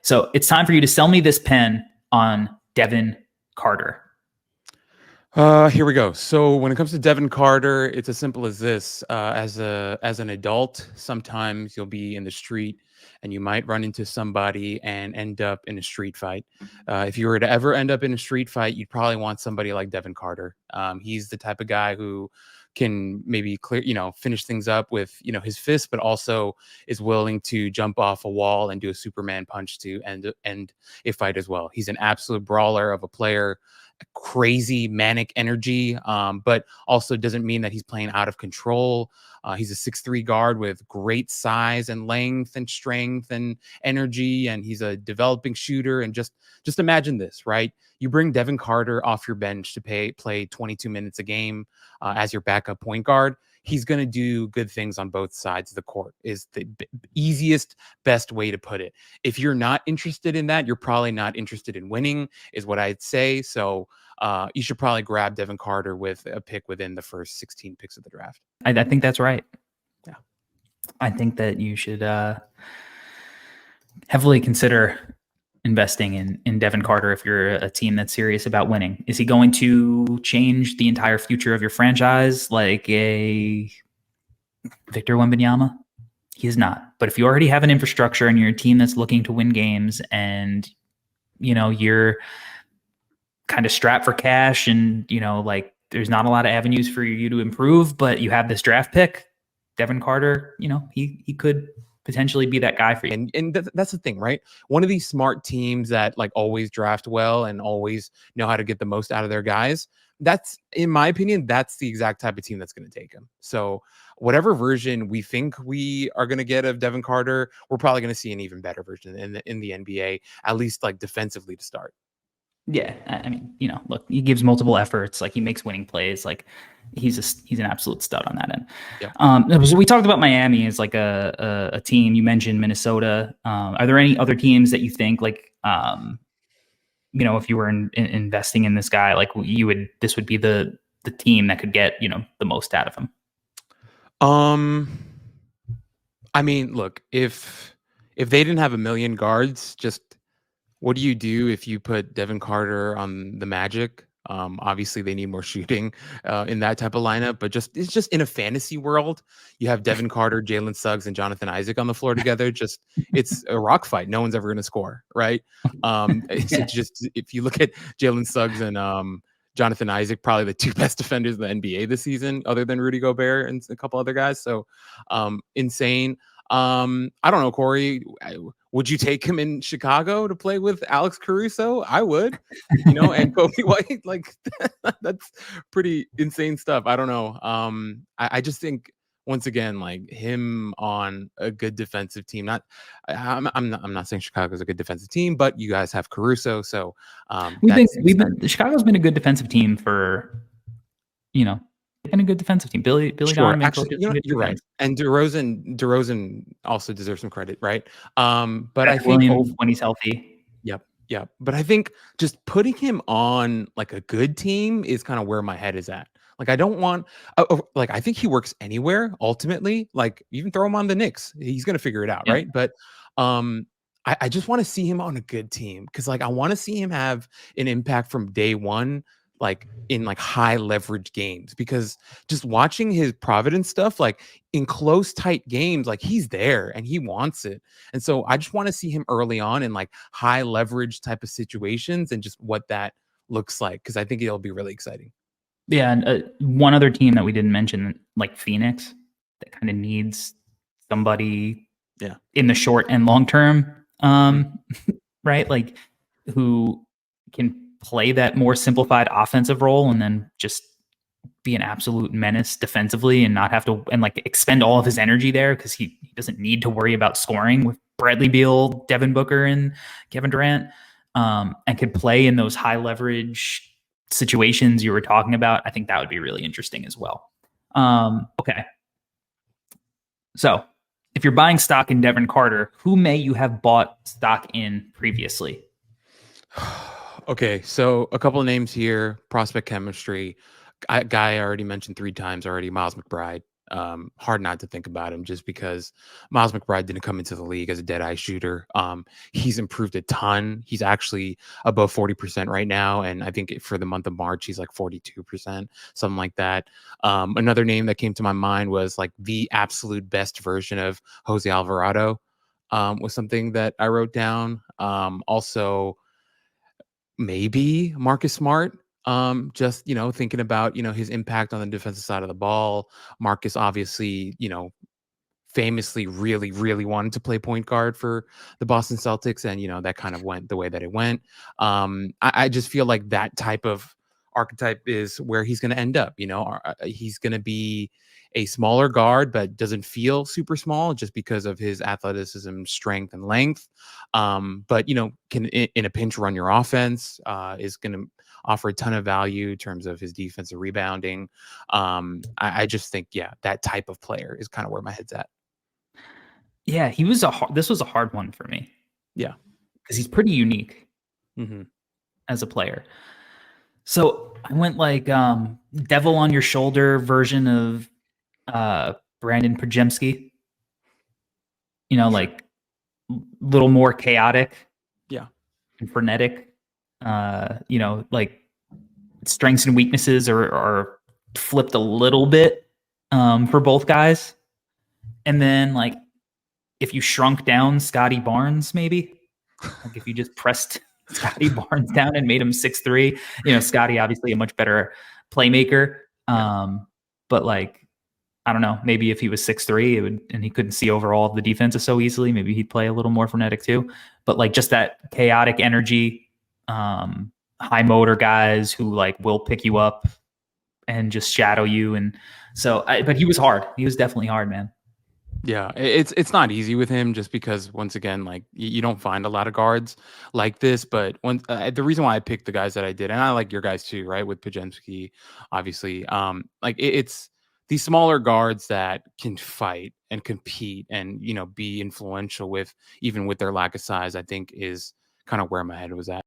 So it's time for you to sell me this pen on Devin Carter. Here we go. So when it comes to Devin Carter, it's as simple as this. As an adult, sometimes you'll be in the street and you might run into somebody and end up in a street fight. If you were to ever end up in a street fight, you'd probably want somebody like Devin Carter. He's the type of guy who can maybe finish things up with, his fist, but also is willing to jump off a wall and do a Superman punch to end a fight as well. He's an absolute brawler of a player, crazy manic energy, but also doesn't mean that he's playing out of control. He's a 6'3" guard with great size and length and strength and energy, and he's a developing shooter. And just imagine this, right? You bring Devin Carter off your bench to play 22 minutes a game as your backup point guard. He's going to do good things on both sides of the court is the easiest, best way to put it. If you're not interested in that, you're probably not interested in winning is what I'd say. So you should probably grab Devin Carter with a pick within the first 16 picks of the draft. I think that's right. Yeah. I think that you should heavily consider investing in Devin Carter if you're a team that's serious about winning. Is he going to change the entire future of your franchise like a Victor Wembanyama? He is not. But if you already have an infrastructure and you're a team that's looking to win games and, you're kind of strapped for cash and, there's not a lot of avenues for you to improve, but you have this draft pick, Devin Carter, he could potentially be that guy for you. And that's the thing, right? One of these smart teams that always draft well and always know how to get the most out of their guys. That's, in my opinion, that's the exact type of team that's going to take him. So whatever version we think we are going to get of Devin Carter, we're probably going to see an even better version in the NBA, at least defensively to start. Yeah, I mean, look, he gives multiple efforts. He makes winning plays. He's an absolute stud on that end. Yeah. So we talked about Miami as a team. You mentioned Minnesota. Are there any other teams that you think if you were investing in this guy, this would be the team that could get the most out of him? I mean, look, if they didn't have a million guards, just what do you do if you put Devin Carter on the Magic? Obviously, they need more shooting in that type of lineup, but it's just in a fantasy world, you have Devin Carter, Jalen Suggs, and Jonathan Isaac on the floor together. It's a rock fight. No one's ever going to score, right? It's just if you look at Jalen Suggs and Jonathan Isaac, probably the two best defenders in the NBA this season, other than Rudy Gobert and a couple other guys. So insane. I don't know, Corey. Would you take him in Chicago to play with Alex Caruso? I would, and Kobe White. That's pretty insane stuff. I don't know. I just think once again, him on a good defensive team. I'm not saying Chicago's a good defensive team, but you guys have Caruso, so Chicago's been a good defensive team for, been a good defensive team. Billy sure. Donovan. Actually, you're right. And DeRozan also deserves some credit, right? But I think when he's healthy. Yep. But I think just putting him on a good team is kind of where my head is at. I don't want, I think he works anywhere ultimately. Even throw him on the Knicks, he's gonna figure it out, right? But I just want to see him on a good team because I want to see him have an impact from day one. In high leverage games, because just watching his Providence stuff, in close, tight games, he's there and he wants it. And so I just want to see him early on in high leverage type of situations and just what that looks like. Cause I think it'll be really exciting. Yeah. And one other team that we didn't mention, Phoenix, that kind of needs somebody in the short and long term, right? Who can play that more simplified offensive role and then just be an absolute menace defensively and not have to expend all of his energy there because he doesn't need to worry about scoring with Bradley Beal, Devin Booker, and Kevin Durant, and could play in those high leverage situations you were talking about. I think that would be really interesting as well. Okay. So if you're buying stock in Devin Carter, who may you have bought stock in previously? Okay, so a couple of names here. Prospect chemistry. Guy I already mentioned 3 times already, Miles McBride. hard not to think about him just because Miles McBride didn't come into the league as a dead-eye shooter. He's improved a ton. He's actually above 40% right now, and I think for the month of March, he's like 42%, something like that. Another name that came to my mind was like the absolute best version of Jose Alvarado, was something that I wrote down. Also, maybe Marcus Smart. Just, thinking about, his impact on the defensive side of the ball. Marcus obviously, famously really, really wanted to play point guard for the Boston Celtics. And, that kind of went the way that it went. I just feel like that type of archetype is where he's going to end up. He's going to be a smaller guard, but doesn't feel super small just because of his athleticism, strength, and length. But, can in a pinch run your offense, is going to offer a ton of value in terms of his defensive rebounding. I just think, that type of player is kind of where my head's at. Yeah, this was a hard one for me. Yeah. Because he's pretty unique as a player. So I went like devil on your shoulder version of Brandon Pajemski. Like little more chaotic. Yeah. And frenetic. Like strengths and weaknesses are flipped a little bit for both guys. And then like if you shrunk down Scotty Barnes, maybe like if you just pressed Scotty Barnes down and made him 6'3", Scotty obviously a much better playmaker. But like, I don't know, maybe if he was 6'3", and he couldn't see over all of the defenses so easily, maybe he'd play a little more frenetic too. But like just that chaotic energy, high motor guys who like will pick you up and just shadow you. And so, but he was hard. He was definitely hard, man. Yeah, it's not easy with him just because once again, like you don't find a lot of guards like this. But the reason why I picked the guys that I did, and I like your guys too, right? With Pajemski, obviously, like it's these smaller guards that can fight and compete and be influential with even with their lack of size. I think is kind of where my head was at.